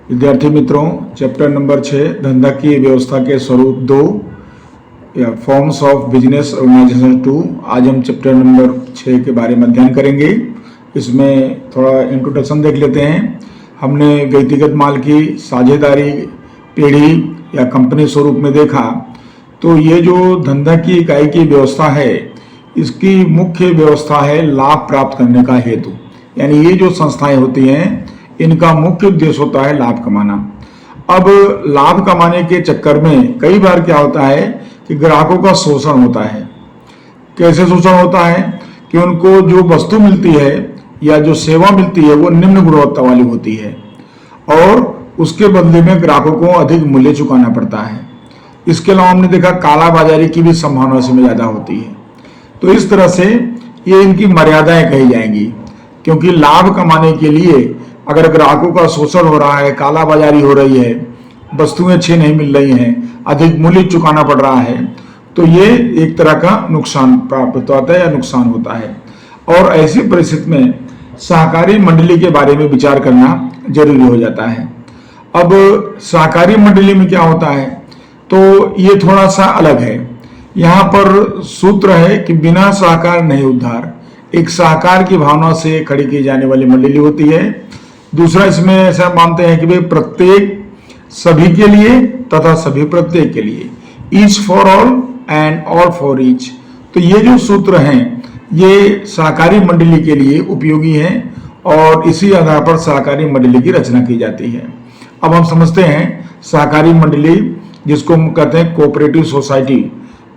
विद्यार्थी मित्रों, chapter number 6 धंधा की व्यवस्था के स्वरूप 2 या फॉर्म्स ऑफ बिजनेस ऑर्गेनाइजेशन 2। आज हम चैप्टर नंबर 6 के बारे में अध्ययन करेंगे। इसमें थोड़ा इंट्रोडक्शन देख लेते हैं। हमने व्यक्तिगत माल की साझेदारी पीढ़ी या कंपनी स्वरूप में देखा, तो ये जो धंधा की इकाई की व्यवस्था है, इसकी मुख्य व्यवस्था है लाभ प्राप्त करने का हेतु। यानी ये जो संस्थाएं होती हैं, इनका मुख्य उद्देश्य होता है लाभ कमाना। अब लाभ कमाने के चक्कर में कई बार क्या होता है कि ग्राहकों का शोषण होता है। कैसे शोषण होता है कि उनको जो वस्तु मिलती है या जो सेवा मिलती है वो निम्न गुणवत्ता वाली होती है और उसके बदले में ग्राहकों को अधिक मूल्य चुकाना पड़ता है। इसके अलावा हमने देखा काला बाजारी की भी संभावना इसमें ज़्यादा होती है। तो इस तरह से ये इनकी मर्यादाएं कही जाएंगी, क्योंकि लाभ कमाने के लिए अगर ग्राहकों का शोषण हो रहा है, काला बाजारी हो रही है, वस्तुएं अच्छी नहीं मिल रही हैं, अधिक मूल्य चुकाना पड़ रहा है, तो ये एक तरह का नुकसान प्राप्त होता है या नुकसान होता है। और ऐसी परिस्थिति में सहकारी मंडली के बारे में विचार करना जरूरी हो जाता है। अब सहकारी मंडली में क्या होता है, तो ये थोड़ा सा अलग है। यहाँ पर सूत्र है कि बिना सहकार नहीं उद्धार। एक सहकार की भावना से खड़ी की जाने वाली मंडली होती है। दूसरा, इसमें ऐसा मानते हैं कि भाई प्रत्येक सभी के लिए तथा सभी प्रत्येक के लिए, each for all and all for each. तो ये जो सूत्र हैं, ये सहकारी मंडली के लिए उपयोगी हैं और इसी आधार पर सहकारी मंडली की रचना की जाती है। अब हम समझते हैं सहकारी मंडली, जिसको हम कहते हैं कोऑपरेटिव सोसाइटी,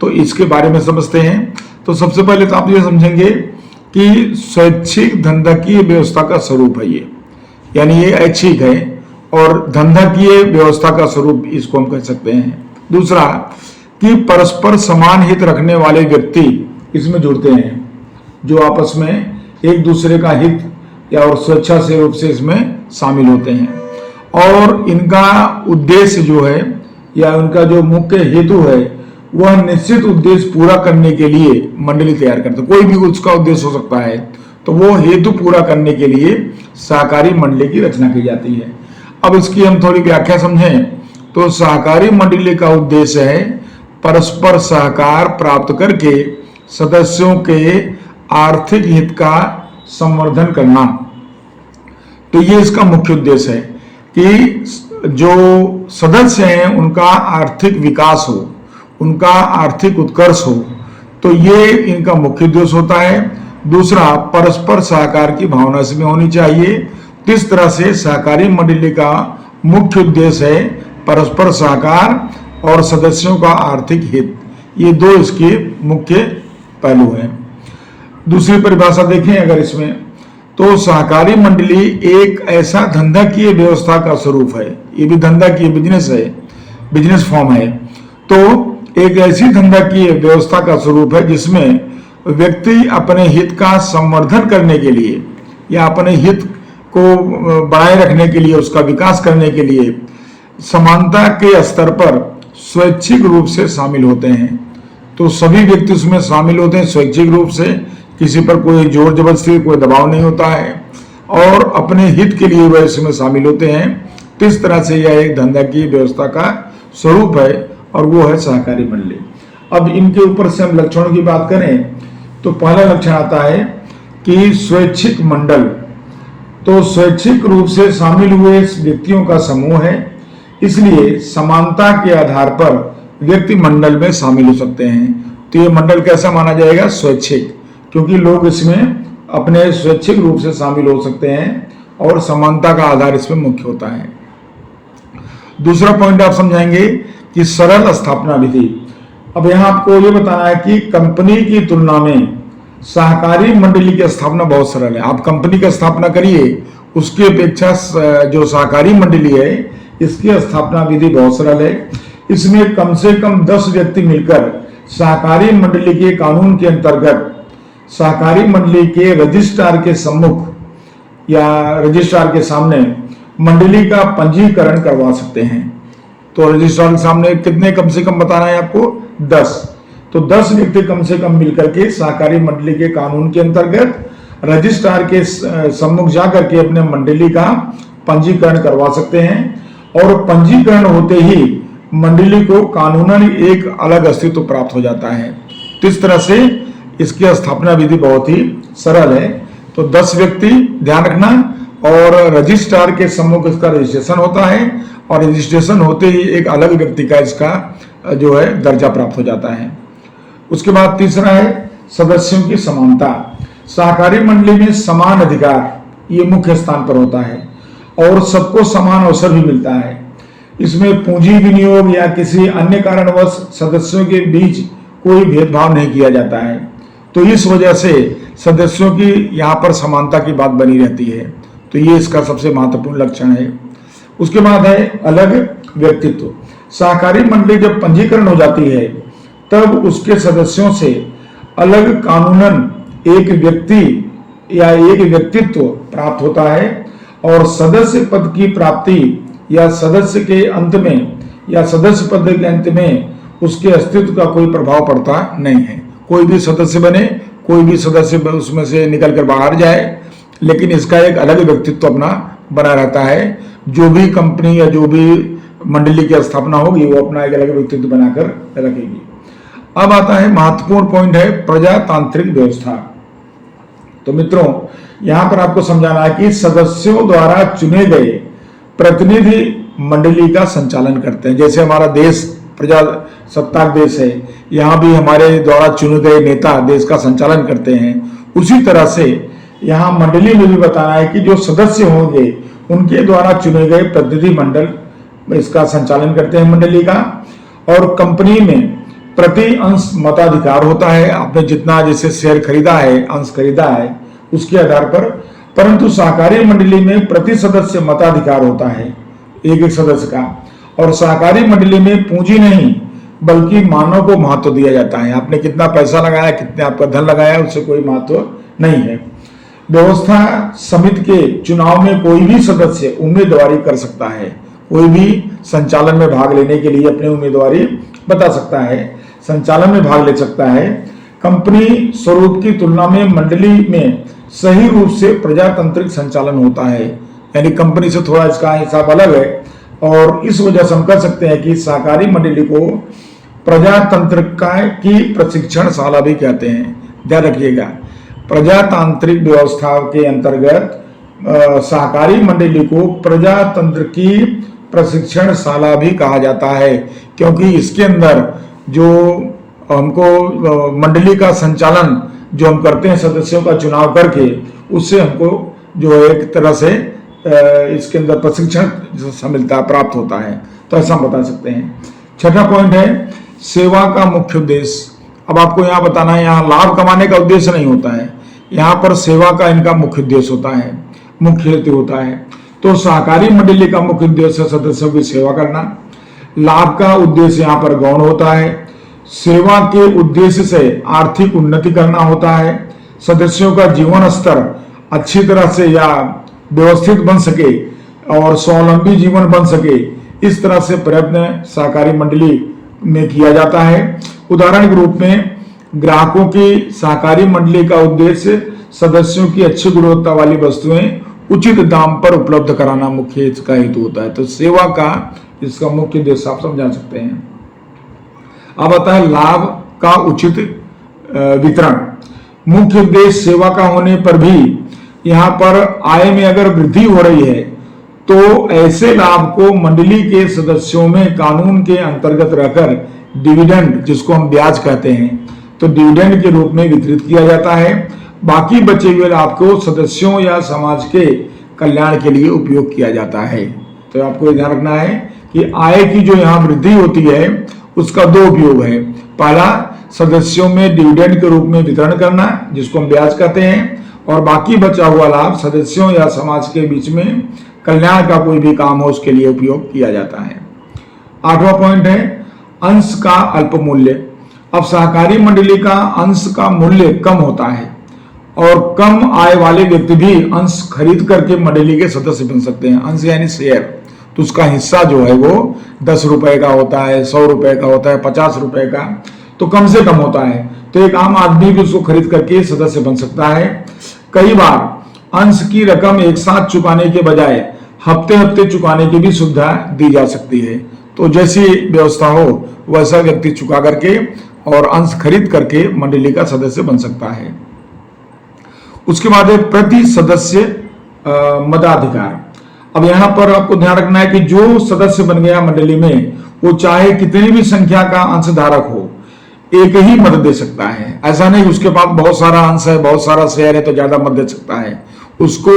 तो इसके बारे में समझते हैं। तो सबसे पहले तो आप ये समझेंगे कि स्वैच्छिक धंधा की व्यवस्था का स्वरूप है ये, यानी ये ऐच्छिक है और धंधा की व्यवस्था का स्वरूप इसको हम कह सकते हैं। दूसरा कि परस्पर समान हित रखने वाले व्यक्ति इसमें जुड़ते हैं, जो आपस में एक दूसरे का हित या और स्वेच्छा से रूप से इसमें शामिल होते हैं और इनका उद्देश्य जो है या उनका जो मुख्य हेतु है, वह निश्चित उद्देश्य पूरा करने के लिए मंडली तैयार करते हैं। कोई भी उसका उद्देश्य हो सकता है, तो वो हेतु पूरा करने के लिए सहकारी मंडली की रचना की जाती है। अब इसकी हम थोड़ी व्याख्या समझें तो सहकारी मंडली का उद्देश्य है परस्पर सहकार प्राप्त करके सदस्यों के आर्थिक हित का संवर्धन करना। तो ये इसका मुख्य उद्देश्य है कि जो सदस्य हैं उनका आर्थिक विकास हो, उनका आर्थिक उत्कर्ष हो, तो ये इनका मुख्य उद्देश्य होता है। दूसरा, परस्पर सहकार की भावना इसमें होनी चाहिए। इस तरह से सहकारी मंडली का मुख्य उद्देश्य है परस्पर सहकार और सदस्यों का आर्थिक हित। ये दो इसके मुख्य पहलू हैं। दूसरी परिभाषा देखें अगर इसमें, तो सहकारी मंडली एक ऐसा धंधा की व्यवस्था का स्वरूप है। ये भी धंधा की बिजनेस है, बिजनेस फॉर्म है। तो एक ऐसी धंधा की व्यवस्था का स्वरूप है जिसमें व्यक्ति अपने हित का संवर्धन करने के लिए या अपने हित को बनाए रखने के लिए, उसका विकास करने के लिए समानता के स्तर पर स्वैच्छिक रूप से शामिल होते हैं। तो सभी व्यक्ति उसमें शामिल होते हैं स्वैच्छिक रूप से, किसी पर कोई जोर जबरदस्ती, कोई दबाव नहीं होता है और अपने हित के लिए वह इसमें शामिल होते हैं। तो इस तरह से यह एक धंधा की व्यवस्था का स्वरूप है और वो है सहकारी मंडली। अब इनके ऊपर से हम लक्षणों की बात करें तो पहला लक्षण आता है कि स्वैच्छिक मंडल। तो स्वैच्छिक रूप से शामिल हुए व्यक्तियों का समूह है, इसलिए समानता के आधार पर व्यक्ति मंडल में शामिल हो सकते हैं। तो ये मंडल कैसा माना जाएगा? स्वैच्छिक, क्योंकि लोग इसमें अपने स्वैच्छिक रूप से शामिल हो सकते हैं और समानता का आधार इसमें मुख्य होता है। दूसरा पॉइंट आप समझाएंगे कि सरल स्थापना विधि। अब यहाँ आपको ये बताना है कि कंपनी की तुलना में सहकारी मंडली की स्थापना बहुत सरल है। आप कंपनी की स्थापना करिए, उसकी अपेक्षा जो सहकारी मंडली है, इसकी स्थापना विधि बहुत सरल है। इसमें कम से कम 10 व्यक्ति मिलकर सहकारी मंडली के कानून के अंतर्गत सहकारी मंडली के रजिस्ट्रार के सम्मुख या रजिस्ट्रार के सामने मंडली का पंजीकरण करवा सकते हैं। तो रजिस्ट्रार के सामने कितने कम से कम बताना है आपको? 10। तो 10 व्यक्ति कम से कम मिलकर के सहकारी मंडली के कानून के अंतर्गत रजिस्ट्रार के सम्मुख जाकर के अपने मंडली का पंजीकरण करवा सकते हैं। और पंजीकरण होते ही मंडली को कानूनन एक अलग अस्तित्व प्राप्त हो जाता है। तो इस तरह से इसकी स्थापना विधि बहुत ही सरल है। तो 10 व्यक्ति ध्यान रखना, और रजिस्ट्रार के सम्मुख इसका रजिस्ट्रेशन होता है, और रजिस्ट्रेशन होते ही एक अलग व्यक्ति का इसका जो है दर्जा प्राप्त हो जाता है। उसके बाद तीसरा है सदस्यों की समानता। सहकारी मंडली में समान अधिकार ये मुख्य स्थान पर होता है, और सबको समान अवसर भी मिलता है। इसमें पूंजी विनियोग या किसी अन्य कारणवश सदस्यों के बीच कोई भेदभाव नहीं किया जाता है। तो इस वजह से सदस्यों की यहाँ पर समानता की बात बनी रहती है। तो ये इसका सबसे महत्वपूर्ण लक्षण है। उसके बाद है अलग व्यक्तित्व। सहकारी मंडली जब पंजीकरण हो जाती है तब उसके सदस्यों से अलग कानूनन एक व्यक्ति या एक व्यक्तित्व प्राप्त होता है, और सदस्य पद की प्राप्ति या सदस्य के अंत में या सदस्य पद के अंत में उसके अस्तित्व का कोई प्रभाव पड़ता नहीं है। कोई भी सदस्य बने, कोई भी सदस्य उसमें से निकल कर बाहर जाए, लेकिन इसका एक अलग व्यक्तित्व अपना बना रहता है। जो भी कंपनी या जो भी मंडली की स्थापना होगी वो अपना एक अलग व्यक्तित्व बनाकर रखेगी। अब आता है महत्वपूर्ण पॉइंट है प्रजातांत्रिक व्यवस्था। तो मित्रों, यहां पर आपको समझाना है कि सदस्यों द्वारा चुने गए प्रतिनिधि मंडली का संचालन करते हैं। जैसे हमारा देश प्रजासत्ताक देश है, यहाँ भी हमारे द्वारा चुने गए नेता देश का संचालन करते हैं। उसी तरह से यहाँ मंडली में भी बताना है कि जो सदस्य होंगे उनके द्वारा चुने गए प्रतिनिधि मंडल इसका संचालन करते हैं मंडली का। और कंपनी में प्रति अंश मताधिकार होता है। आपने जितना जैसे शेयर खरीदा है, अंश खरीदा है, उसके आधार पर। परंतु सहकारी मंडली में प्रति सदस्य मताधिकार होता है, एक एक सदस्य का। और सहकारी मंडली में पूंजी नहीं बल्कि मानव को महत्व दिया जाता है। आपने कितना पैसा लगाया, कितने आपका धन लगाया, उससे कोई महत्व नहीं है। व्यवस्था समिति के चुनाव में कोई भी सदस्य उम्मीदवारी कर सकता है। कोई भी संचालन में भाग लेने के लिए अपनी उम्मीदवारी बता सकता है, संचालन में भाग ले सकता है। कंपनी स्वरूप की तुलना में मंडली में सही रूप से प्रजातांत्रिक संचालन होता है, यानी कंपनी से थोड़ा इसका हिसाब अलग है। और इस वजह से हम कह सकते हैं कि सहकारी मंडली को प्रजातंत्र की प्रशिक्षणशाला भी कहते हैं। ध्यान रखिएगा, प्रजातांत्रिक व्यवस्था के अंतर्गत सहकारी मंडली को प्रजातंत्र की प्रशिक्षणशाला भी कहा जाता है, क्योंकि इसके अंदर जो हमको मंडली का संचालन जो हम करते हैं सदस्यों का चुनाव करके, उससे हमको जो एक तरह से इसके अंदर प्रशिक्षण मिलता प्राप्त होता है। तो ऐसा हम बता सकते हैं। छठा पॉइंट है सेवा का मुख्य उद्देश्य। अब आपको यहाँ बताना है, यहाँ लाभ कमाने का उद्देश्य नहीं होता है, यहाँ पर सेवा का इनका मुख्य उद्देश्य होता है, मुख्य हेतु होता है। तो सहकारी मंडली का मुख्य उद्देश्य सदस्यों की सेवा करना। लाभ का उद्देश्य यहाँ पर गौण होता है। सेवा के उद्देश्य से आर्थिक उन्नति करना होता है। सदस्यों का जीवन स्तर अच्छी तरह से या व्यवस्थित बन सके और स्वावलंबी जीवन बन सके, इस तरह से प्रयत्न सहकारी मंडली में किया जाता है। उदाहरण के रूप में ग्राहकों की सहकारी मंडली का उद्देश्य सदस्यों की अच्छी गुणवत्ता वाली वस्तुएं उचित दाम पर उपलब्ध कराना मुख्य इसका हेतु होता है। तो सेवा का इसका मुख्य उद्देश्य आप समझा सकते हैं। अब आता है लाभ का उचित वितरण। मुख्य उद्देश्य सेवा का होने पर भी यहाँ पर आय में अगर वृद्धि हो रही है तो ऐसे लाभ को मंडली के सदस्यों में कानून के अंतर्गत रहकर डिविडेंड, जिसको हम ब्याज कहते हैं, तो डिविडेंड के रूप में वितरित किया जाता है। बाकी बचे हुए लाभ को सदस्यों या समाज के कल्याण के लिए उपयोग किया जाता है। तो आपको ध्यान रखना है कि आय की जो यहाँ वृद्धि होती है उसका दो उपयोग है। पहला, सदस्यों में डिविडेंड के रूप में वितरण करना, जिसको हम ब्याज कहते हैं, और बाकी बचा हुआ लाभ सदस्यों या समाज के बीच में कल्याण का कोई भी काम हो उसके लिए उपयोग किया जाता है। आठवां पॉइंट है अंश का अल्प मूल्य। अब सहकारी मंडली का अंश का मूल्य कम होता है और कम आय वाले व्यक्ति भी अंश खरीद करके मंडली के सदस्य बन सकते हैं। अंश यानी शेयर, तो उसका हिस्सा जो है वो 10 रुपए का होता है, 100 रुपए का होता है, 50 रुपए का, तो कम से कम होता है। तो एक आम आदमी भी उसको खरीद करके सदस्य बन सकता है। कई बार अंश की रकम एक साथ चुकाने के बजाय हफ्ते हफ्ते चुकाने की भी सुविधा दी जा सकती है। तो जैसी व्यवस्था हो वैसा व्यक्ति चुका करके और अंश खरीद करके मंडली का सदस्य बन सकता है। उसके बाद है प्रति सदस्य मताधिकार। अब यहां पर आपको ध्यान रखना है कि जो सदस्य बन गया मंडली में, वो चाहे कितनी भी संख्या का अंशधारक हो, एक ही मत दे सकता है। ऐसा नहीं उसके पास बहुत सारा अंश है, बहुत सारा शेयर है तो ज्यादा मत दे सकता है। उसको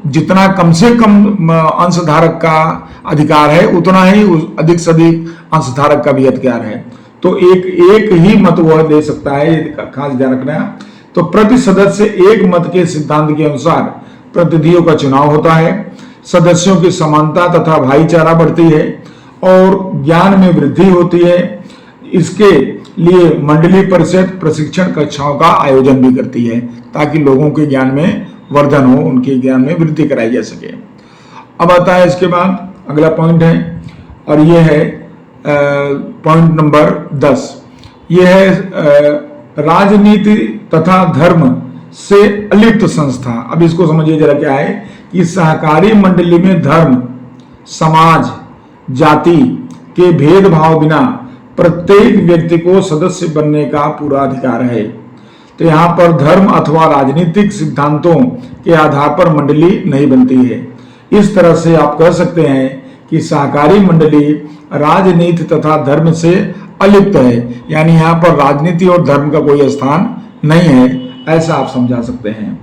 जितना कम से कम अंशधारक का अधिकार है उतना ही अधिक से अधिक अंशधारक का भी अधिकार है। तो एक ही मत वह दे सकता है, खास ध्यान रखना। तो प्रति सदस्य एक मत के सिद्धांत के अनुसार प्रतिनिधियों का चुनाव होता है, सदस्यों की समानता तथा भाईचारा बढ़ती है और ज्ञान में वृद्धि होती है। इसके लिए मंडली परिषद प्रशिक्षण कक्षाओं का आयोजन भी करती है ताकि लोगों के ज्ञान में वर्धन हो, उनके ज्ञान में वृद्धि कराई जा सके। अब आता है इसके बाद अगला पॉइंट है और ये है पॉइंट नंबर 10। ये है राजनीति तथा धर्म से अलिप्त संस्था। अब इसको समझिए जरा क्या है कि सहकारी मंडली में धर्म, समाज, जाति के भेदभाव बिना प्रत्येक व्यक्ति को सदस्य बनने का पूरा अधिकार है। तो यहाँ पर धर्म अथवा राजनीतिक सिद्धांतों के आधार पर मंडली नहीं बनती है। इस तरह से आप कह सकते हैं कि सहकारी मंडली राजनीति तथा धर्म से अलिप्त है, यानी यहाँ पर राजनीति और धर्म का कोई स्थान नहीं है, ऐसा आप समझा सकते हैं।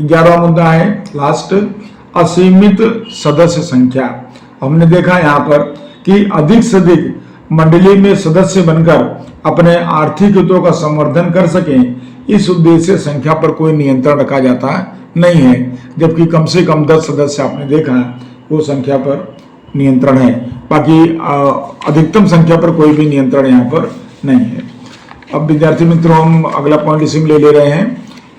11वां मुद्दा है लास्ट, असीमित सदस्य संख्या। हमने देखा यहाँ पर कि अधिक से अधिक मंडली में सदस्य बनकर अपने आर्थिक हितों का संवर्धन कर सकें, इस उद्देश्य से संख्या पर कोई नियंत्रण रखा जाता नहीं है, जबकि कम से कम 10 सदस्य आपने देखा वो संख्या पर नियंत्रण है। बाकी अधिकतम संख्या पर कोई भी नियंत्रण यहाँ पर नहीं है। अब विद्यार्थी मित्रों हम अगला पॉइंट इसी में ले रहे हैं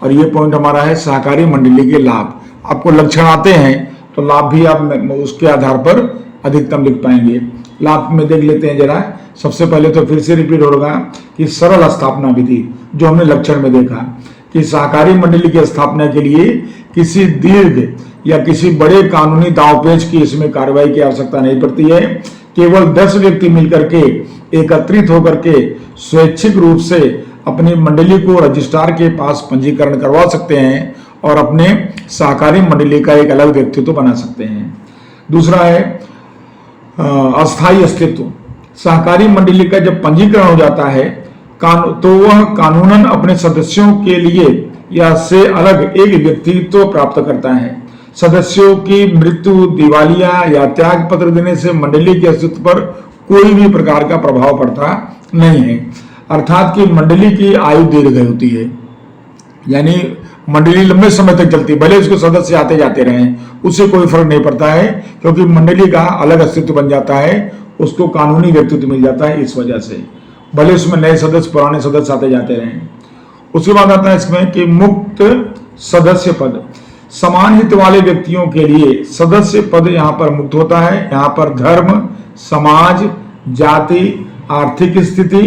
और ये पॉइंट हमारा है सहकारी मंडली के लाभ। आपको लक्षण आते हैं तो लाभ भी आप उसके आधार पर अधिकतम लिख पाएंगे। लाभ में देख लेते हैं जरा। सबसे पहले तो फिर से रिपीट होगा कि सरल स्थापना विधि, जो हमने लक्षण में देखा कि सहकारी मंडली की स्थापना के लिए किसी दीर्घ या किसी बड़े कानूनी दांवपेच की इसमें कार्रवाई की आवश्यकता नहीं पड़ती है। केवल 10 व्यक्ति मिलकर के एकत्रित होकर के स्वैच्छिक रूप से अपनी मंडली को रजिस्ट्रार के पास पंजीकरण करवा सकते हैं और अपने सहकारी मंडली का एक अलग व्यक्तित्व बना सकते हैं। दूसरा है अस्थायी अस्तित्व। सहकारी मंडली का जब पंजीकरण हो जाता है तो वह कानूनन अपने सदस्यों के लिए या से अलग एक व्यक्तित्व प्राप्त करता है। सदस्यों की मृत्यु, दिवालिया या त्याग पत्र देने से मंडली के अस्तित्व पर कोई भी प्रकार का प्रभाव पड़ता नहीं है। अर्थात कि मंडली की आयु दीर्घ होती है, यानी मंडली लंबे समय तक चलती है। भले उसके सदस्य आते जाते रहें, उससे कोई फर्क नहीं पड़ता है, क्योंकि मंडली का अलग अस्तित्व बन जाता है, उसको कानूनी व्यक्तित्व मिल जाता है। इस वजह से भले उसमें नए सदस्य, पुराने सदस्य आते जाते रहें। उसके बाद आता है इसमें कि मुक्त सदस्य पद। समान हित वाले व्यक्तियों के लिए सदस्य पद यहाँ पर मुक्त होता है। यहाँ पर धर्म, समाज, जाति, आर्थिक स्थिति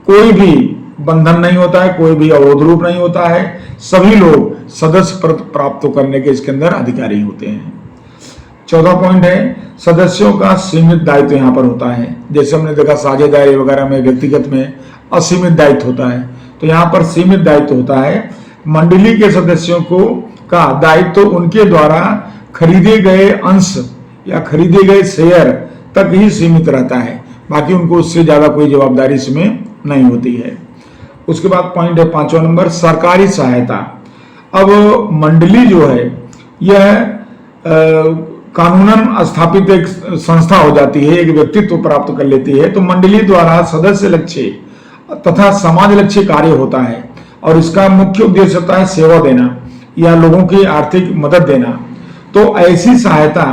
कोई भी बंधन नहीं होता है, कोई भी अवरोध रूप नहीं होता है। सभी लोग सदस्य पद प्राप्त करने के इसके अंदर अधिकारी होते हैं। 14 पॉइंट है सदस्यों का सीमित दायित्व यहाँ पर होता है। जैसे हमने देखा साझेदारी वगैरह में, व्यक्तिगत में असीमित दायित्व होता है, तो यहाँ पर सीमित दायित्व होता है। मंडली के सदस्यों को का दायित्व उनके द्वारा खरीदे गए अंश या खरीदे गए शेयर तक ही सीमित रहता है, बाकी उनको उससे ज्यादा कोई जवाबदारी इसमें नहीं होती है। उसके बाद पॉइंट है 5वां नंबर, सरकारी सहायता। अब मंडली जो है यह कानूनन स्थापित एक संस्था हो जाती है, एक व्यक्तित्व प्राप्त कर लेती है। तो मंडली द्वारा सदस्य लक्ष्य तथा समाज लक्ष्य कार्य होता है और इसका मुख्य उद्देश्य होता है सेवा देना या लोगों की आर्थिक मदद देना। तो ऐसी सहायता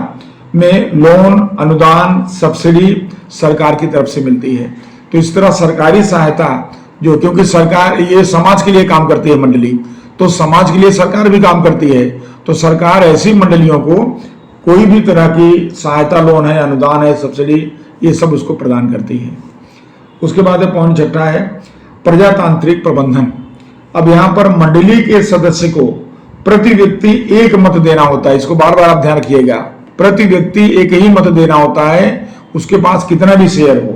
में लोन, अनुदान, सब्सिडी सरकार की तरफ से मिलती है। तो इस तरह सरकारी सहायता जो, क्योंकि सरकार ये समाज के लिए काम करती है मंडली, तो समाज के लिए सरकार भी काम करती है। तो सरकार ऐसी मंडलियों को कोई भी तरह की सहायता, लोन है, अनुदान है, सब्सिडी, ये सब उसको प्रदान करती है। उसके बाद पॉइंट 6 है प्रजातांत्रिक प्रबंधन। अब यहाँ पर मंडली के सदस्य को प्रति व्यक्ति एक मत देना होता है। इसको बार बार आप ध्यान रखिएगा, प्रति व्यक्ति एक ही मत देना होता है, उसके पास कितना भी शेयर हो।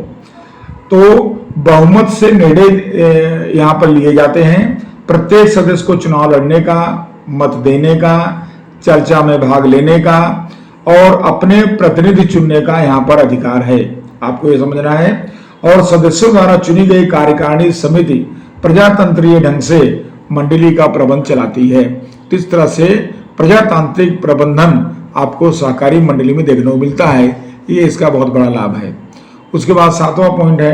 तो बहुमत से निर्णय यहाँ पर लिए जाते हैं। प्रत्येक सदस्य को चुनाव लड़ने का, मत देने का, चर्चा में भाग लेने का और अपने प्रतिनिधि चुनने का यहाँ पर अधिकार है, आपको ये समझना है। और सदस्यों द्वारा चुनी गई कार्यकारिणी समिति प्रजातंत्रीय ढंग से मंडली का प्रबंध चलाती है। तो इस तरह से प्रजातांत्रिक प्रबंधन आपको सहकारी मंडली में देखने को मिलता है, ये इसका बहुत बड़ा लाभ है। उसके बाद 7वां पॉइंट है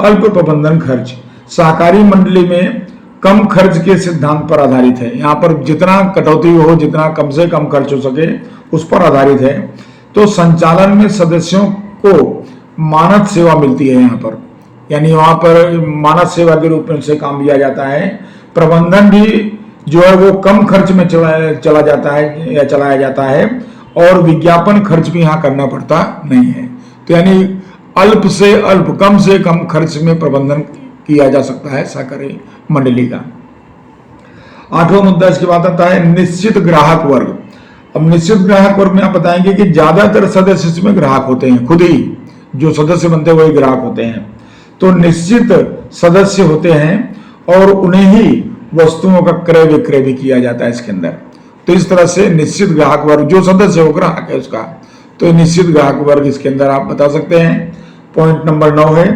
अल्प प्रबंधन खर्च। सहकारी मंडली में कम खर्च के सिद्धांत पर आधारित है। यहाँ पर जितना कटौती हो, जितना कम से कम खर्च हो सके, उस पर आधारित है। तो संचालन में सदस्यों को मानद सेवा मिलती है यहाँ पर, यानी वहाँ पर मानद सेवा के रूप में उनसे काम लिया जाता है। प्रबंधन भी जो है वो कम खर्च में चला जाता है या चलाया जाता है और विज्ञापन खर्च भी यहाँ करना पड़ता नहीं है। तो यानी अल्प से अल्प, कम से कम खर्च में प्रबंधन किया जा सकता है सहकारी मंडली का। 8वां मुद्दा इसके बाद आता है निश्चित ग्राहक वर्ग। अब निश्चित ग्राहक वर्ग में आप बताएंगे कि ज्यादातर सदस्य इसमें ग्राहक होते हैं, खुद ही जो सदस्य बनते हैं वही ग्राहक होते हैं। तो निश्चित सदस्य होते हैं और उन्हें ही वस्तुओं का क्रय विक्रय भी किया जाता है इसके अंदर। तो इस तरह से निश्चित ग्राहक वर्ग, जो सदस्य हो ग्राहक है उसका, तो निश्चित ग्राहक वर्ग इसके अंदर आप बता सकते हैं। पॉइंट नंबर 9 है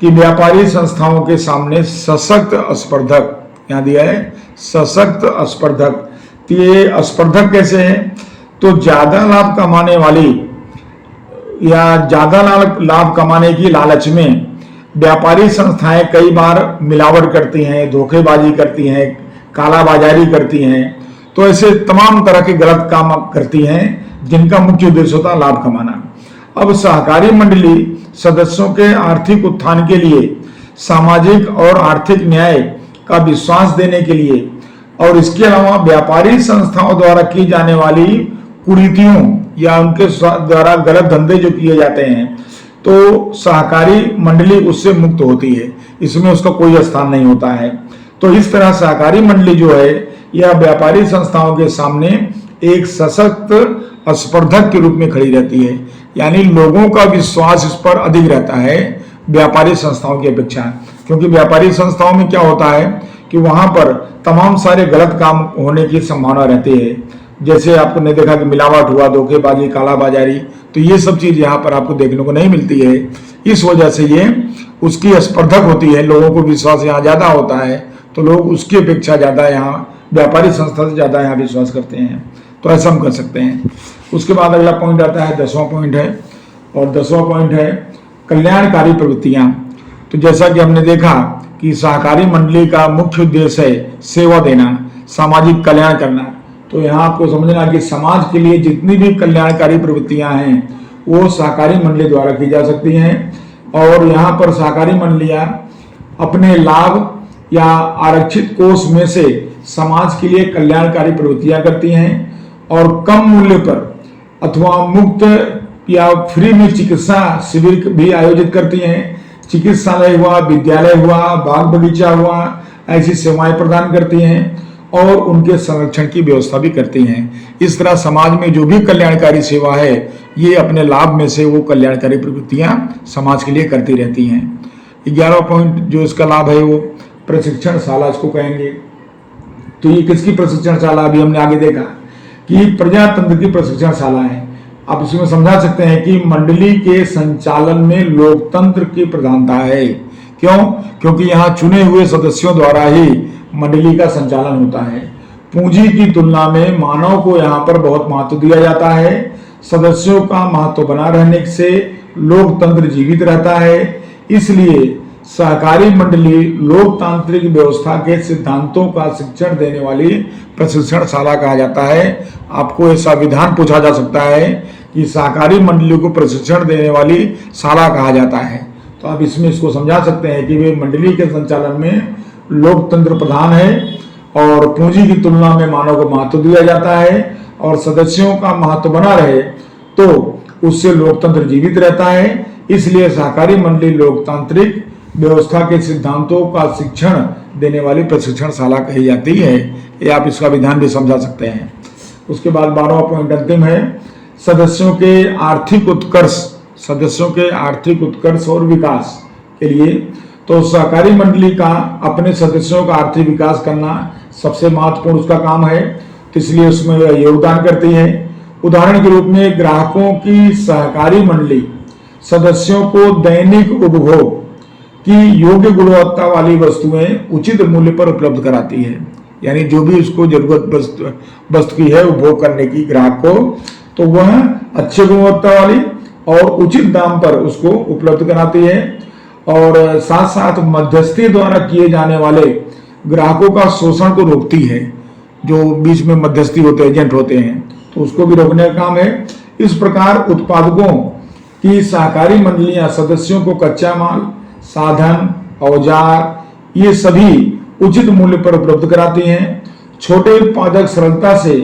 कि व्यापारी संस्थाओं के सामने सशक्त स्पर्धक, यहाँ दिया है सशक्त स्पर्धक। तो ये स्पर्धक कैसे है? तो ज्यादा लाभ कमाने वाली या ज्यादा लाभ कमाने की लालच में व्यापारी संस्थाएं कई बार मिलावट करती हैं, धोखेबाजी करती हैं, कालाबाजारी करती हैं। तो ऐसे तमाम तरह के गलत काम करती हैं जिनका मुख्य उद्देश्य होता है लाभ कमाना। अब सहकारी मंडली सदस्यों के आर्थिक उत्थान के लिए, सामाजिक और आर्थिक न्याय का विश्वास देने के लिए और इसके अलावा व्यापारी संस्थाओं द्वारा की जाने वाली कुरीतियों या उनके द्वारा गलत धंधे जो किए जाते हैं, तो सहकारी मंडली उससे मुक्त होती है, इसमें उसका कोई स्थान नहीं होता है। तो इस तरह सहकारी मंडली जो है यह व्यापारी संस्थाओं के सामने एक सशक्त स्पर्धक के रूप में खड़ी रहती है, यानी लोगों का विश्वास इस पर अधिक रहता है व्यापारी संस्थाओं की अपेक्षा। क्योंकि व्यापारी संस्थाओं में क्या होता है कि वहां पर तमाम सारे गलत काम होने की संभावना रहती है, जैसे आपने देखा कि मिलावट हुआ, धोखेबाजी, कालाबाजारी, तो ये सब चीज यहाँ पर आपको देखने को नहीं मिलती है। इस वजह से ये उसकी स्पर्धक होती है, लोगों को विश्वास यहाँ ज्यादा होता है, तो लोग उसकी अपेक्षा ज्यादा यहाँ व्यापारी संस्था से ज्यादा यहाँ विश्वास करते हैं। तो ऐसा हम कर सकते हैं। उसके बाद अगला पॉइंट आता है 10वां पॉइंट है, और 10वां पॉइंट है कल्याणकारी प्रवृत्तियां। तो जैसा कि हमने देखा कि सहकारी मंडली का मुख्य उद्देश्य है सेवा देना, सामाजिक कल्याण करना। तो यहाँ आपको समझना कि समाज के लिए जितनी भी कल्याणकारी प्रवृत्तियां हैं वो सहकारी मंडली द्वारा की जा सकती हैं। और यहाँ पर सहकारी मंडलियां अपने लाभ या आरक्षित कोष में से समाज के लिए कल्याणकारी प्रवृत्तियां करती हैं और कम मूल्य पर अथवा मुफ्त या फ्री में चिकित्सा शिविर भी आयोजित करती हैं। चिकित्सालय हुआ, विद्यालय हुआ, बाग बगीचा हुआ, ऐसी सेवाएं प्रदान करती हैं और उनके संरक्षण की व्यवस्था भी करती हैं। इस तरह समाज में जो भी कल्याणकारी सेवा है ये अपने लाभ में से वो कल्याणकारी प्रवृत्तियां समाज के लिए करती रहती हैं। 11वां पॉइंट जो इसका लाभ है वो प्रशिक्षण शाला इसको कहेंगे। तो ये किसकी प्रशिक्षण शाला? अभी हमने आगे देखा कि प्रजातंत्र की प्रशिक्षण शाला है। आप इसमें समझा सकते हैं कि मंडली के संचालन में लोकतंत्र की प्रधानता है। क्यों? क्योंकि यहाँ चुने हुए सदस्यों द्वारा ही मंडली का संचालन होता है। पूंजी की तुलना में मानव को यहाँ पर बहुत महत्व दिया जाता है। सदस्यों का महत्व बना रहने से लोकतंत्र जीवित रहता है। इसलिए सहकारी मंडली लोकतांत्रिक व्यवस्था के सिद्धांतों का शिक्षण देने वाली प्रशिक्षण शाला कहा जाता है। आपको ऐसा विधान पूछा जा सकता है कि सहकारी मंडली को प्रशिक्षण देने वाली शाला कहा जाता है, तो आप इसमें इसको समझा सकते हैं कि वे मंडली के संचालन में लोकतंत्र प्रधान है और पूंजी की तुलना में मानव को महत्व दिया जाता है और सदस्यों का महत्व बना रहे तो उससे लोकतंत्र जीवित रहता है। इसलिए सहकारी मंडली लोकतांत्रिक व्यवस्था के सिद्धांतों का शिक्षण देने वाली प्रशिक्षण शाला कही जाती है। ये आप इसका विधान भी समझा सकते हैं। उसके बाद 12वां पॉइंट अंतिम है सदस्यों के आर्थिक उत्कर्ष और विकास के लिए। तो सहकारी मंडली का अपने सदस्यों का आर्थिक विकास करना सबसे महत्वपूर्ण उसका काम है, तो इसलिए उसमें वह योगदान करती है। उदाहरण के रूप में ग्राहकों की सहकारी मंडली सदस्यों को दैनिक उपभोग की योग्य गुणवत्ता वाली वस्तुएं उचित मूल्य पर उपलब्ध कराती है। यानी जो भी उसको जरूरत वस्तु की है उपभोग करने की ग्राहक को, तो वह अच्छी गुणवत्ता वाली और उचित दाम पर उसको उपलब्ध कराती है। और साथ साथ मध्यस्थी द्वारा किए जाने वाले ग्राहकों का शोषण को रोकती है। जो बीच में मध्यस्थी होते हैं, एजेंट होते हैं, तो उसको भी रोकने का काम है। इस प्रकार उत्पादकों की सहकारी मंडलियां सदस्यों को कच्चा माल, साधन, औजार ये सभी उचित मूल्य पर उपलब्ध कराती हैं। छोटे उत्पादक सरलता से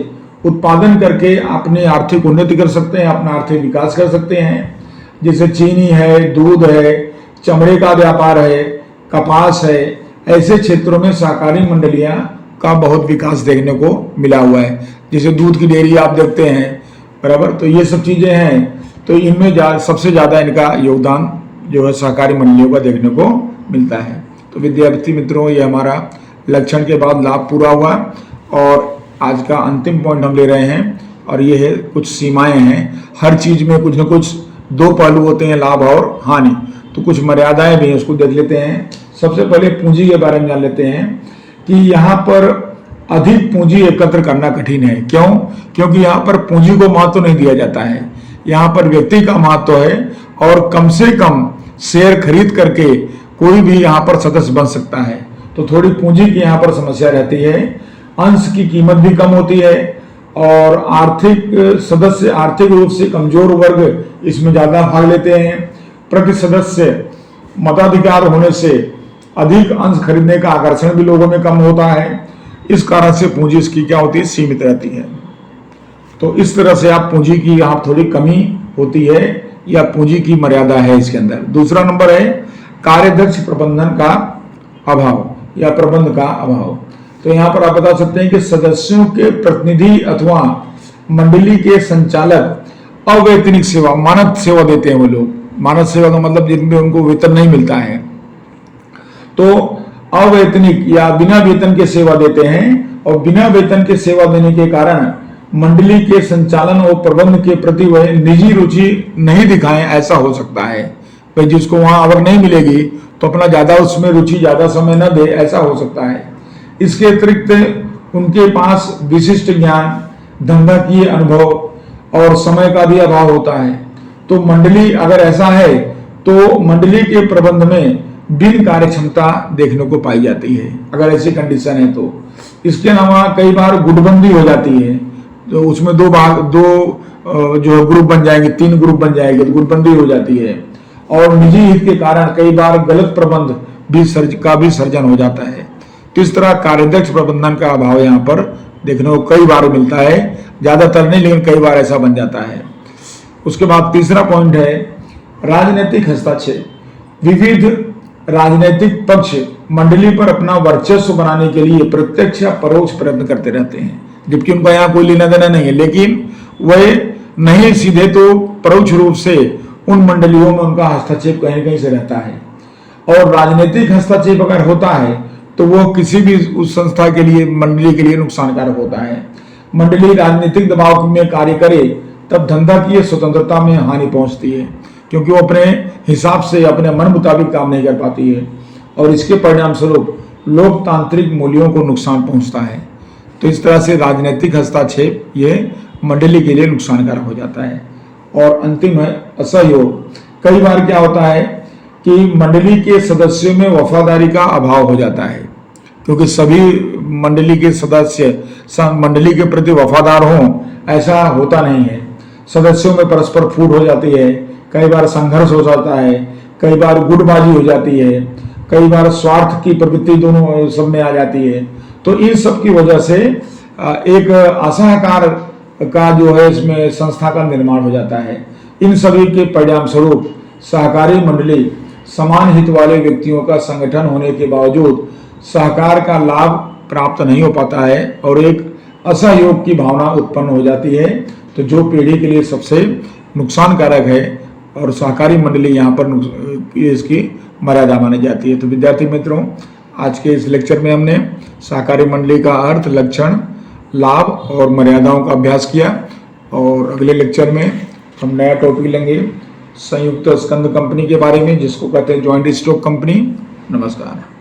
उत्पादन करके अपनी आर्थिक उन्नति कर सकते हैं, अपना आर्थिक विकास कर सकते हैं। जैसे चीनी है, दूध है, चमड़े का व्यापार है, कपास है, ऐसे क्षेत्रों में सहकारी मंडलियां का बहुत विकास देखने को मिला हुआ है। जैसे दूध की डेयरी आप देखते हैं, बराबर, तो ये सब चीजें हैं। तो इनमें सबसे ज्यादा इनका योगदान जो है सहकारी मंडलियों का देखने को मिलता है। तो विद्यार्थी मित्रों, ये हमारा लक्षण के बाद लाभ पूरा हुआ और आज का अंतिम पॉइंट हम ले रहे हैं, और ये है कुछ सीमाएं हैं। हर चीज में कुछ न कुछ दो पहलू होते हैं, लाभ और हानि, तो कुछ मर्यादाएं भी हैं, उसको देख लेते हैं। सबसे पहले पूंजी के बारे में जान लेते हैं कि यहाँ पर अधिक पूंजी एकत्र करना कठिन है। क्यों? क्योंकि यहाँ पर पूंजी को महत्व नहीं दिया जाता है, यहाँ पर व्यक्ति का महत्व है। और कम से कम शेयर खरीद करके कोई भी यहाँ पर सदस्य बन सकता है, तो थोड़ी पूंजी की यहाँ पर समस्या रहती है। अंश की कीमत भी कम होती है और आर्थिक रूप से कमजोर वर्ग इसमें ज्यादा भाग लेते हैं। प्रति सदस्य मताधिकार होने से अधिक अंश खरीदने का आकर्षण भी लोगों में कम होता है। इस कारण से पूंजी इसकी क्या होती है, सीमित रहती है। तो इस तरह से आप पूंजी की यहाँ थोड़ी कमी होती है या पूंजी की मर्यादा है इसके अंदर। दूसरा नंबर है कार्यदक्ष प्रबंधन का अभाव या प्रबंध का अभाव। तो यहाँ पर आप बता सकते हैं कि सदस्यों के प्रतिनिधि अथवा मंडली के संचालक अवैतनिक सेवा, मानद सेवा देते हैं। वो लोग मानद सेवा का मतलब जिनमें उनको वेतन नहीं मिलता है, तो अवैतनिक या बिना वेतन के सेवा देते हैं। और बिना वेतन के सेवा देने के कारण मंडली के संचालन और प्रबंध के प्रति वह निजी रुचि नहीं दिखाएं, ऐसा हो सकता है। भाई जिसको वहां आवक नहीं मिलेगी तो अपना ज्यादा उसमें रुचि, ज्यादा समय न दे, ऐसा हो सकता है। इसके अतिरिक्त उनके पास विशिष्ट ज्ञान, धंधाकीय अनुभव और समय का भी अभाव होता है। तो मंडली अगर ऐसा है तो मंडली के प्रबंध में बिन कार्य क्षमता देखने को पाई जाती है, अगर ऐसी कंडीशन है तो। इसके अलावा कई बार गुटबंदी हो जाती है, तो उसमें दो जो ग्रुप बन जाएंगे, 3 ग्रुप बन जाएंगे, तो गुटबंदी हो जाती है। और निजी हित के कारण कई बार गलत प्रबंध भी सर्जन हो जाता है। तो इस तरह कार्यदक्ष प्रबंधन का अभाव यहाँ पर देखने को कई बार मिलता है, ज्यादातर नहीं लेकिन कई बार ऐसा बन जाता है। उसके बाद तीसरा पॉइंट है राजनीतिक हस्तक्षेप। विविध राजनीतिक पक्ष मंडली पर अपना वर्चस्व बनाने के लिए प्रत्यक्ष या परोक्ष प्रयत्न करते रहते हैं, जबकि उनका यहाँ कोई लेना देना नहीं है, लेकिन वह नहीं सीधे तो परोक्ष रूप से उन मंडलियों में उनका हस्तक्षेप कहीं कहीं से रहता है। और राजनीतिक हस्तक्षेप अगर होता है तो वो किसी भी उस संस्था के लिए, मंडली के लिए नुकसानकारक होता है। मंडली राजनीतिक दबाव में कार्य करे तब धंधाकीय स्वतंत्रता में हानि पहुंचती है, क्योंकि वो अपने हिसाब से अपने मन मुताबिक काम नहीं कर पाती है और इसके परिणाम स्वरूप लोकतांत्रिक मूल्यों को नुकसान पहुंचता है। तो इस तरह से राजनीतिक हस्तक्षेप ये मंडली के लिए नुकसानकारक हो जाता है। और अंतिम है असहयोग। कई बार क्या होता है कि मंडली के सदस्यों में वफादारी का अभाव हो जाता है, क्योंकि सभी मंडली के सदस्य मंडली के प्रति वफादार हों ऐसा होता नहीं है। सदस्यों में परस्पर फूट हो जाती है, कई बार संघर्ष हो जाता है, कई बार गुटबाजी हो जाती है, कई बार स्वार्थ की प्रवृत्ति दोनों सब में आ जाती है। तो इन सब की वजह से एक असहकार का जो है इसमें संस्था का निर्माण हो जाता है। इन सभी के परिणाम स्वरूप सहकारी मंडली समान हित वाले व्यक्तियों का संगठन होने के बावजूद सहकार का लाभ प्राप्त नहीं हो पाता है और एक असहयोग की भावना उत्पन्न हो जाती है। तो जो पीढ़ी के लिए सबसे नुकसानकारक है और सहकारी मंडली यहाँ पर इसकी मर्यादा मानी जाती है। तो विद्यार्थी मित्रों, आज के इस लेक्चर में हमने सहकारी मंडली का अर्थ, लक्षण, लाभ और मर्यादाओं का अभ्यास किया और अगले लेक्चर में हम नया टॉपिक लेंगे संयुक्त स्कंध कंपनी के बारे में, जिसको कहते हैं जॉइंट स्टॉक कंपनी। नमस्कार।